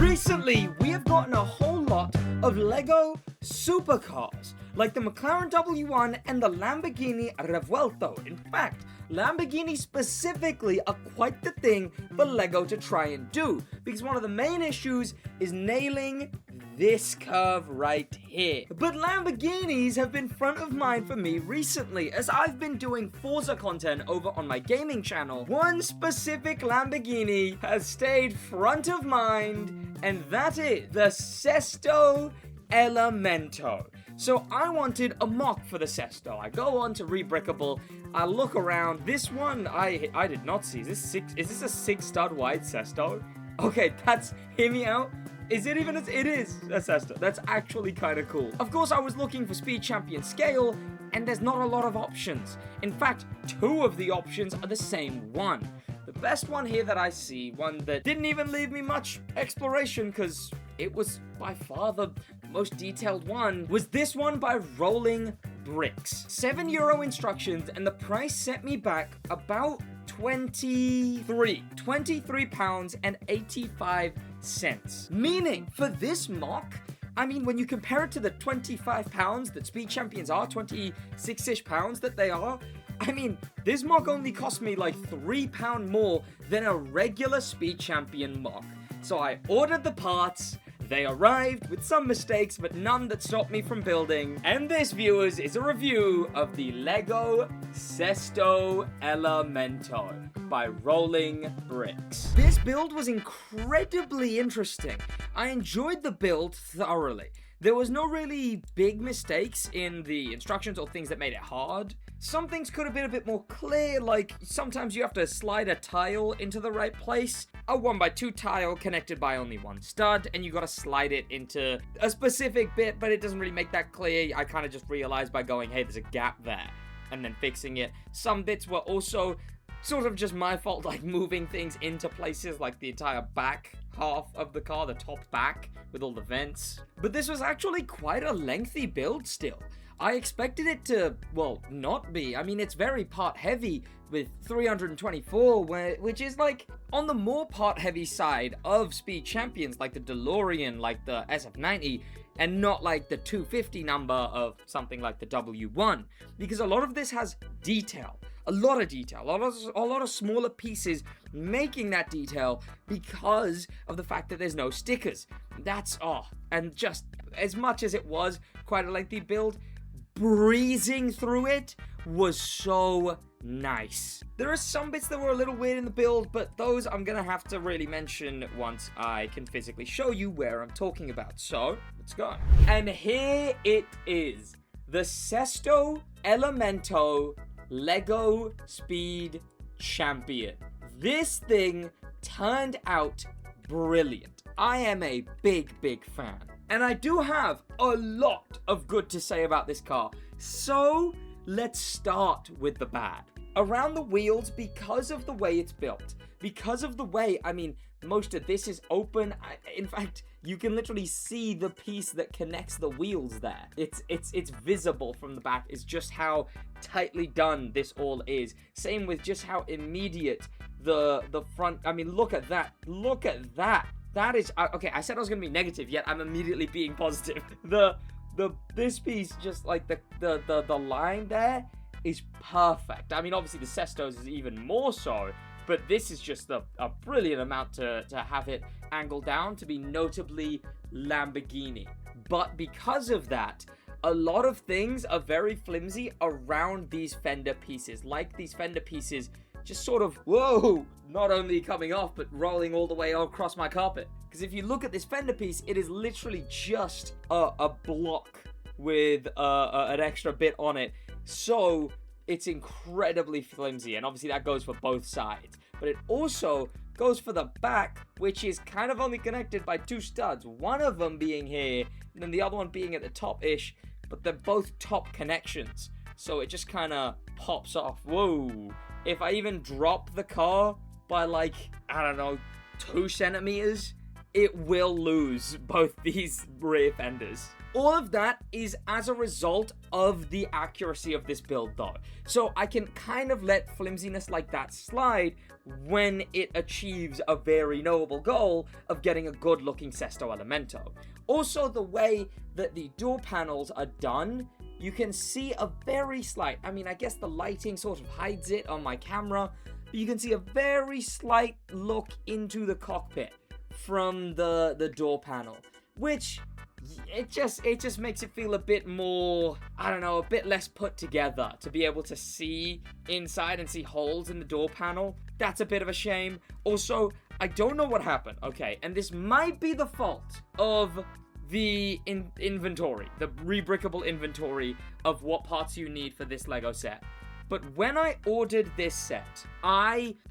Recently, we have gotten a whole lot of Lego supercars, like the McLaren W1 and the Lamborghini Revuelto. In fact, Lamborghini specifically are quite the thing for Lego to try and do, because one of the main issues is nailing this curve right here. But Lamborghinis have been front of mind for me recently, as I've been doing Forza content over on my gaming channel. One specific Lamborghini has stayed front of mind, and that is the Sesto Elemento. So I wanted a mock for the Sesto. I go on to Rebrickable, I look around. This one I did not see. Is this a 6-stud wide Sesto? Okay, hear me out. Is it even? It is a Sesto. That's actually kind of cool. Of course, I was looking for Speed Champion scale, and there's not a lot of options. In fact, 2 of the options are the same one. The best one here that I see, one that didn't even leave me much exploration because it was by far the most detailed one, was this one by Rolling Bricks. €7 instructions, and the price set me back about £23.85. Meaning, for this mock, I mean, when you compare it to the £25 that Speed Champions are, 26-ish pounds that they are, I mean, this mock only cost me like £3 more than a regular Speed Champion mock. So I ordered the parts. They arrived with some mistakes, but none that stopped me from building. And this, viewers, is a review of the Lego Sesto Elemento by Rolling Bricks. This build was incredibly interesting. I enjoyed the build thoroughly. There was no really big mistakes in the instructions or things that made it hard. Some things could have been a bit more clear, like sometimes you have to slide a tile into the right place. A 1x2 tile connected by only one stud, and you gotta slide it into a specific bit, but it doesn't really make that clear. I kind of just realized by going, hey, there's a gap there, and then fixing it. Some bits were also sort of just my fault, like moving things into places, like the entire back half of the car, the top back, with all the vents. But this was actually quite a lengthy build still. I expected it to, well, not be. I mean, it's very part heavy with 324, which is like on the more part heavy side of Speed Champions, like the DeLorean, like the SF90, and not like the 250 number of something like the W1, because a lot of this has detail. A lot of detail, a lot of smaller pieces making that detail because of the fact that there's no stickers. That's and just as much as it was quite a lengthy build, breezing through it was so nice. There are some bits that were a little weird in the build, but those I'm gonna have to really mention once I can physically show you where I'm talking about. So let's go. And here it is, the Sesto Elemento Lego Speed Champion. This thing turned out brilliant. I am a big fan. And I do have a lot of good to say about this car. So let's start with the bad. Around the wheels, because of the way it's built, because of the way, I mean, most of this is open. In fact, you can literally see the piece that connects the wheels there. It's visible from the back. It's just how tightly done this all is. Same with just how immediate the front. I mean, look at that. Look at that. That is okay. I said I was gonna be negative, yet I'm immediately being positive. This piece, just like the line there, is perfect. I mean, obviously the Sesto's is even more so. But this is just a brilliant amount to have it angled down to be notably Lamborghini. But because of that, a lot of things are very flimsy around these fender pieces. Like these fender pieces just sort of, whoa, not only coming off, but rolling all the way across my carpet. Because if you look at this fender piece, it is literally just a block with an extra bit on it. So it's incredibly flimsy, and obviously that goes for both sides. But it also goes for the back, which is kind of only connected by 2 studs. One of them being here, and then the other one being at the top-ish, but they're both top connections. So it just kind of pops off. Whoa. If I even drop the car by like, I don't know, 2 centimeters, it will lose both these rear fenders. All of that is as a result of the accuracy of this build though. So I can kind of let flimsiness like that slide when it achieves a very knowable goal of getting a good looking Sesto Elemento. Also, the way that the door panels are done, you can see a very slight, I mean, I guess the lighting sort of hides it on my camera, but you can see a very slight look into the cockpit from the door panel, which it just makes it feel a bit more, I don't know, a bit less put together to be able to see inside and see holes in the door panel. That's a bit of a shame. Also, I don't know what happened, okay, and this might be the fault of the inventory, the rebrickable inventory of what parts you need for this Lego set. But when I ordered this set,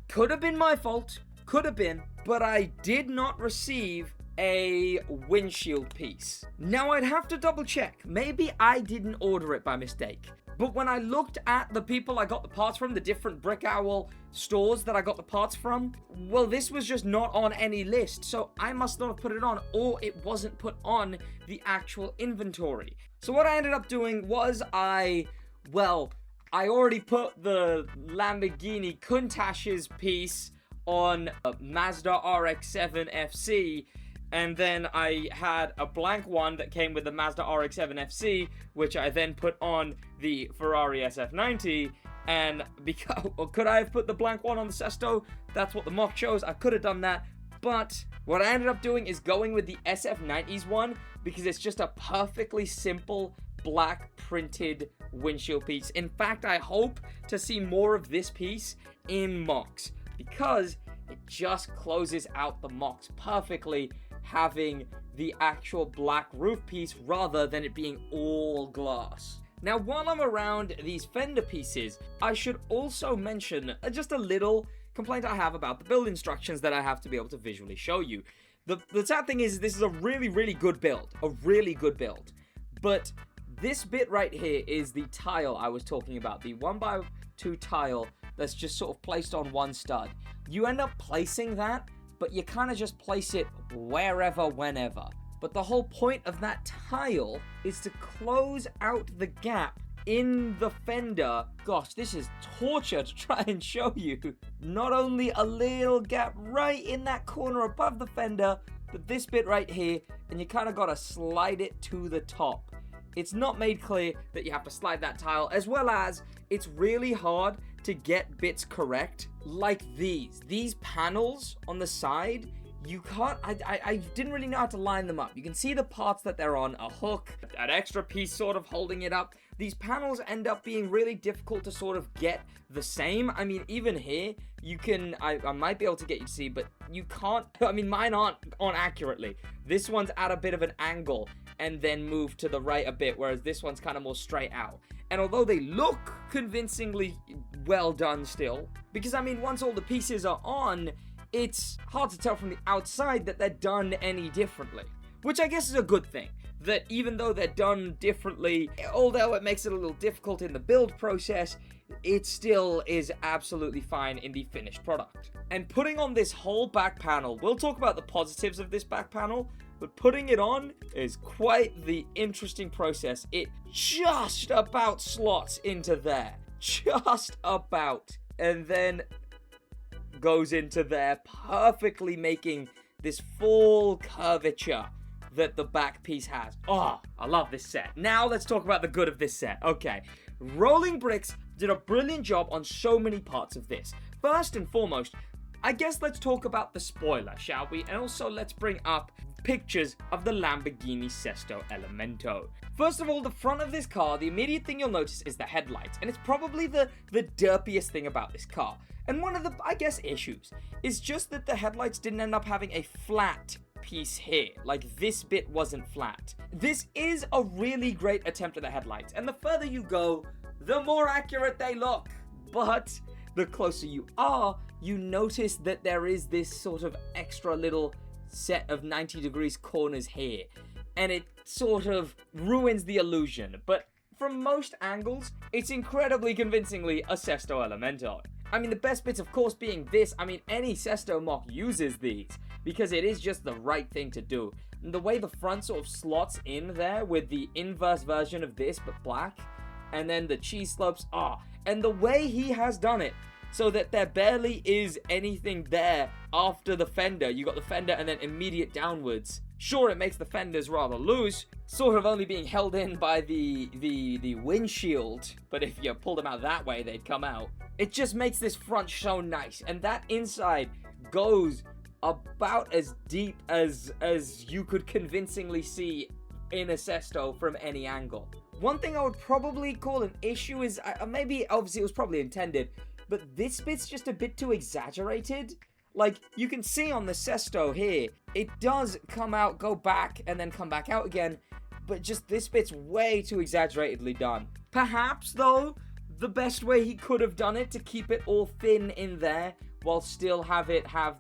could have been my fault, could have been, but I did not receive a windshield piece. Now I'd have to double check. Maybe I didn't order it by mistake. But when I looked at the people I got the parts from, the different Brick Owl stores that I got the parts from, well, this was just not on any list. So I must not have put it on, or it wasn't put on the actual inventory. So what I ended up doing was I already put the Lamborghini Countach's piece on a Mazda RX-7 FC, and then I had a blank one that came with the Mazda RX-7 FC, which I then put on the Ferrari SF90. And because could I have put the blank one on the Sesto? That's what the mock shows. I could have done that, but what I ended up doing is going with the SF90's one because it's just a perfectly simple black printed windshield piece. In fact, I hope to see more of this piece in mocks because it just closes out the mocks perfectly, having the actual black roof piece rather than it being all glass. Now, while I'm around these fender pieces, I should also mention just a little complaint I have about the build instructions that I have to be able to visually show you. The sad thing is, this is a really, really good build. A really good build. But this bit right here is the tile I was talking about. The 1x2 tile that's just sort of placed on one stud. You end up placing that, but you kind of just place it wherever, whenever. But the whole point of that tile is to close out the gap in the fender. Gosh, this is torture to try and show you. Not only a little gap right in that corner above the fender, but this bit right here, and you kind of got to slide it to the top. It's not made clear that you have to slide that tile, as well as it's really hard to get bits correct, like these panels on the side. You can't, I didn't really know how to line them up. You can see the parts that they're on, a hook, an extra piece sort of holding it up. These panels end up being really difficult to sort of get the same. I mean, even here, you can, I might be able to get you to see, but you can't, I mean, mine aren't on accurately. This one's at a bit of an angle and then move to the right a bit, whereas this one's kind of more straight out. And although they look convincingly well done still, because I mean, once all the pieces are on, it's hard to tell from the outside that they're done any differently. Which I guess is a good thing, that even though they're done differently, although it makes it a little difficult in the build process, it still is absolutely fine in the finished product. And putting on this whole back panel, we'll talk about the positives of this back panel, but putting it on is quite the interesting process. It just about slots into there. Just about. And then goes into there, perfectly making this full curvature that the back piece has. Oh, I love this set. Now let's talk about the good of this set. Okay, Rolling Bricks did a brilliant job on so many parts of this. First and foremost, I guess let's talk about the spoiler, shall we? And also let's bring up pictures of the Lamborghini Sesto Elemento. First of all, the front of this car, the immediate thing you'll notice is the headlights, and it's probably the derpiest thing about this car. And one of the, I guess, issues is just that the headlights didn't end up having a flat piece here. Like, this bit wasn't flat. This is a really great attempt at the headlights, and the further you go, the more accurate they look. But the closer you are, you notice that there is this sort of extra little set of 90 degrees corners here, and it sort of ruins the illusion. But from most angles, it's incredibly convincingly a Sesto Elemento. I mean, the best bits, of course, being this. I mean, any Sesto mock uses these. because it is just the right thing to do. And the way the front sort of slots in there with the inverse version of this, but black, and then the cheese slopes, and the way he has done it, so that there barely is anything there after the fender. You got the fender and then immediate downwards. Sure, it makes the fenders rather loose, sort of only being held in by the windshield, but if you pulled them out that way, they'd come out. It just makes this front so nice, and that inside goes about as deep as you could convincingly see in a Sesto from any angle. One thing I would probably call an issue is, maybe, obviously it was probably intended, but this bit's just a bit too exaggerated. Like, you can see on the Sesto here, it does come out, go back, and then come back out again, but just this bit's way too exaggeratedly done. Perhaps, though, the best way he could have done it to keep it all thin in there, while still have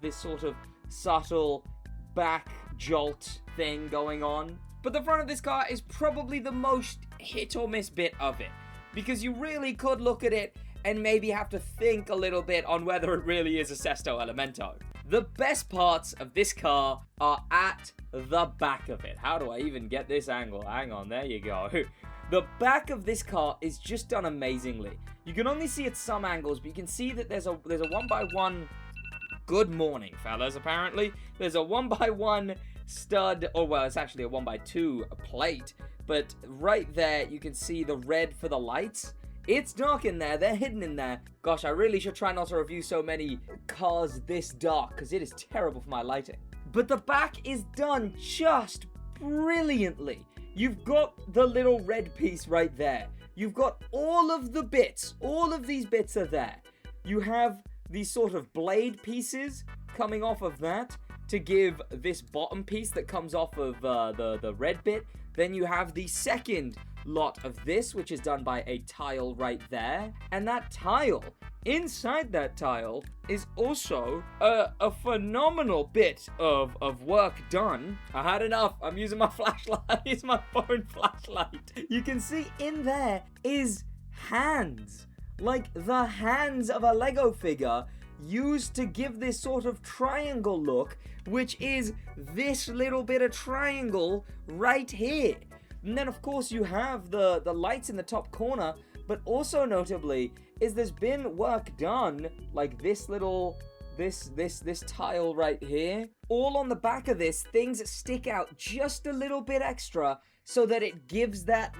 this sort of subtle back jolt thing going on. But the front of this car is probably the most hit or miss bit of it, because you really could look at it and maybe have to think a little bit on whether it really is a Sesto Elemento. The best parts of this car are at the back of it. How do I even get this angle? Hang on, there you go. The back of this car is just done amazingly. You can only see at some angles, but you can see that there's a 1x1. Good morning, fellas, apparently. There's a 1x1 stud, or well, it's actually a 1x2 plate, but right there you can see the red for the lights. It's dark in there, they're hidden in there. Gosh, I really should try not to review so many cars this dark, because it is terrible for my lighting. But the back is done just brilliantly. You've got the little red piece right there. You've got all of the bits. All of these bits are there. You have these sort of blade pieces coming off of that to give this bottom piece that comes off of the red bit. Then you have the second lot of this, which is done by a tile right there. And that tile, inside that tile, is also a phenomenal bit of work done. I had enough. I'm using my flashlight. It's my phone flashlight. You can see in there is hands. Like the hands of a Lego figure used to give this sort of triangle look, which is this little bit of triangle right here. And then, of course, you have the lights in the top corner, but also notably is there's been work done, like this little, this tile right here. All on the back of this, things stick out just a little bit extra so that it gives that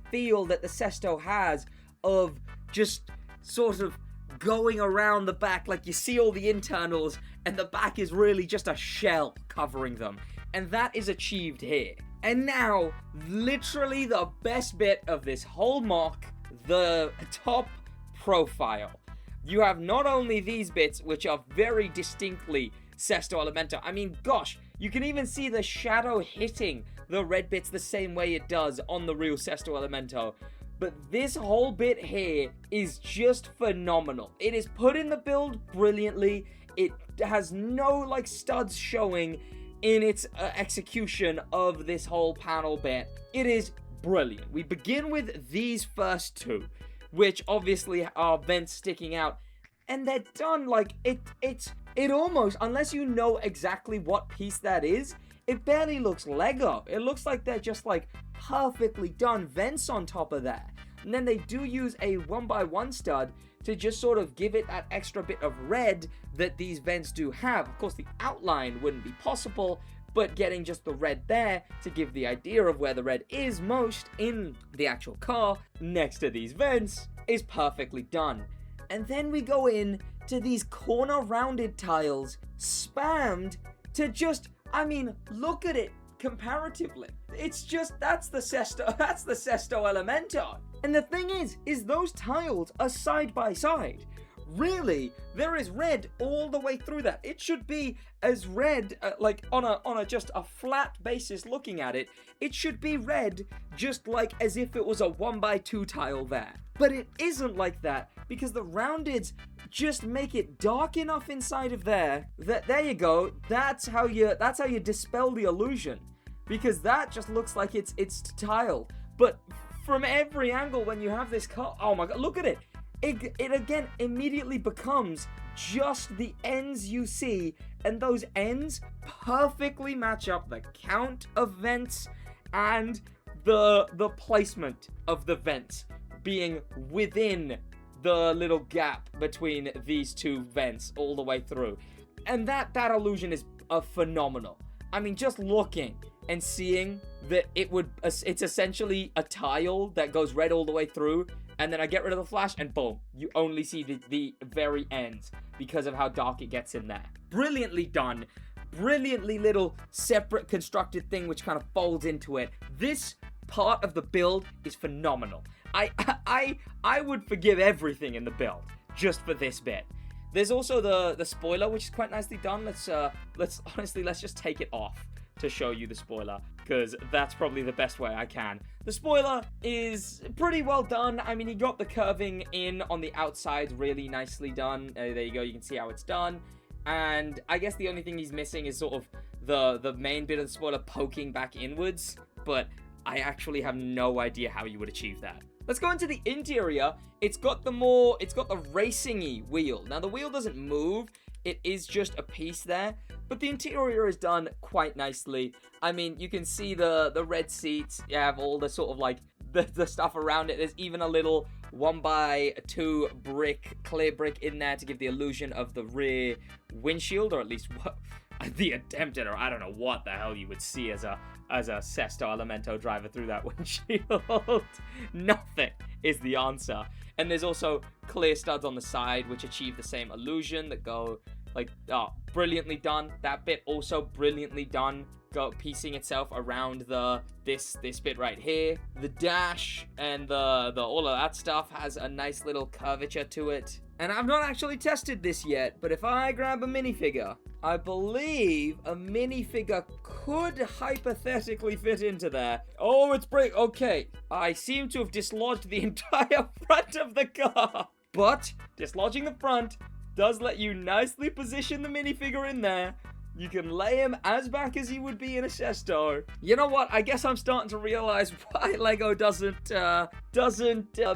feel that the Sesto has of just sort of going around the back, like you see all the internals, and the back is really just a shell covering them. And that is achieved here. And now, literally the best bit of this whole mock, the top profile. You have not only these bits, which are very distinctly Sesto Elemento. I mean, gosh, you can even see the shadow hitting the red bits the same way it does on the real Sesto Elemento. But this whole bit here is just phenomenal. It is put in the build brilliantly. It has no, like, studs showing in its execution of this whole panel bit. It is brilliant. We begin with these first two, which obviously are vents sticking out, and they're done like it almost, unless you know exactly what piece that is, it barely looks Lego. It looks like they're just like perfectly done vents on top of that. And then they do use a 1x1 stud to just sort of give it that extra bit of red that these vents do have. Of course, the outline wouldn't be possible, but getting just the red there to give the idea of where the red is most in the actual car next to these vents is perfectly done. And then we go in to these corner rounded tiles spammed to just, I mean, look at it comparatively. It's just, that's the Sesto Elemento. And the thing is those tiles are side by side. Really, there is red all the way through that. It should be as red, like on a just a flat basis looking at it, it should be red just like as if it was a 1x2 tile there. But it isn't like that because the roundeds just make it dark enough inside of there that, there you go, that's how you dispel the illusion. Because that just looks like it's tile. But from every angle when you have this car, oh my god, look at it. It again immediately becomes just the ends you see and those ends perfectly match up the count of vents and the placement of the vents being within the little gap between these two vents all the way through. And that illusion is phenomenal. I mean, just looking and seeing that it's essentially a tile that goes red all the way through, and then I get rid of the flash, and boom, you only see the very ends because of how dark it gets in there. Brilliantly done. Brilliantly little separate constructed thing which kind of folds into it. This part of the build is phenomenal. I would forgive everything in the build just for this bit. There's also the spoiler, which is quite nicely done. Let's just take it off to show you the spoiler, because that's probably the best way I can. The spoiler is pretty well done. I mean, he got the curving in on the outside really nicely done. There you go, you can see how it's done. And I guess the only thing he's missing is sort of the main bit of the spoiler poking back inwards, but I actually have no idea how you would achieve that. Let's go into the interior. It's got the racing-y wheel. Now, the wheel doesn't move. It is just a piece there, but the interior is done quite nicely. I mean, you can see the red seats. You have all the sort of like the stuff around it. There's even a little 1x2 clear brick in there to give the illusion of the rear windshield, or at least what the attempted, or I don't know what the hell you would see as a Sesto Elemento driver through that windshield. Nothing is the answer. And there's also clear studs on the side which achieve the same illusion that go like, brilliantly done. That bit also brilliantly done, piecing itself around this bit right here. The dash and the all of that stuff has a nice little curvature to it. And I've not actually tested this yet, but if I grab a minifigure, I believe a minifigure could hypothetically fit into there. Oh, it's break. Okay, I seem to have dislodged the entire front of the car. But dislodging the front does let you nicely position the minifigure in there. You can lay him as back as he would be in a Sesto. You know what? I guess I'm starting to realize why Lego doesn't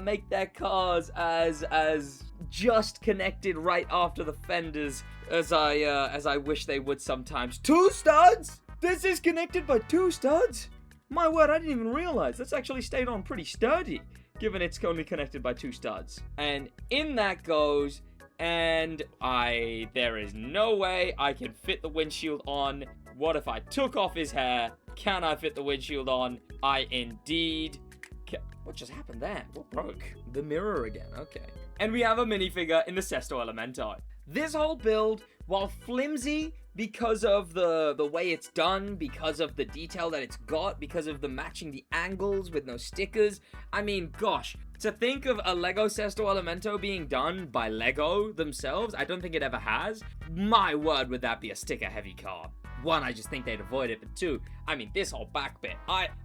make their cars as just connected right after the fenders as I wish they would sometimes. 2 studs? This is connected by 2 studs? My word, I didn't even realize. That's actually stayed on pretty sturdy, given it's only connected by 2 studs. And in that goes, and there is no way I can fit the windshield on. What if I took off his hair? Can I fit the windshield on? I indeed can. What just happened there? What broke? The mirror again, okay. And we have a minifigure in the Sesto Elemento. This whole build, while flimsy because of the way it's done, because of the detail that it's got, because of the matching the angles with no stickers, I mean, gosh, to think of a Lego Sesto Elemento being done by Lego themselves, I don't think it ever has. My word, would that be a sticker-heavy car. 1, I just think they'd avoid it, but 2, I mean, this whole back bit,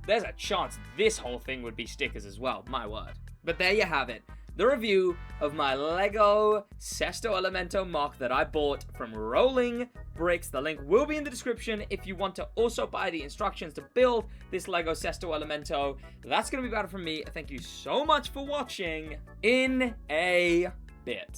there's a chance this whole thing would be stickers as well, my word. But there you have it. The review of my Lego Sesto Elemento MOC that I bought from Rolling Bricks. The link will be in the description if you want to also buy the instructions to build this Lego Sesto Elemento. That's going to be about it from me. Thank you so much for watching. In a bit.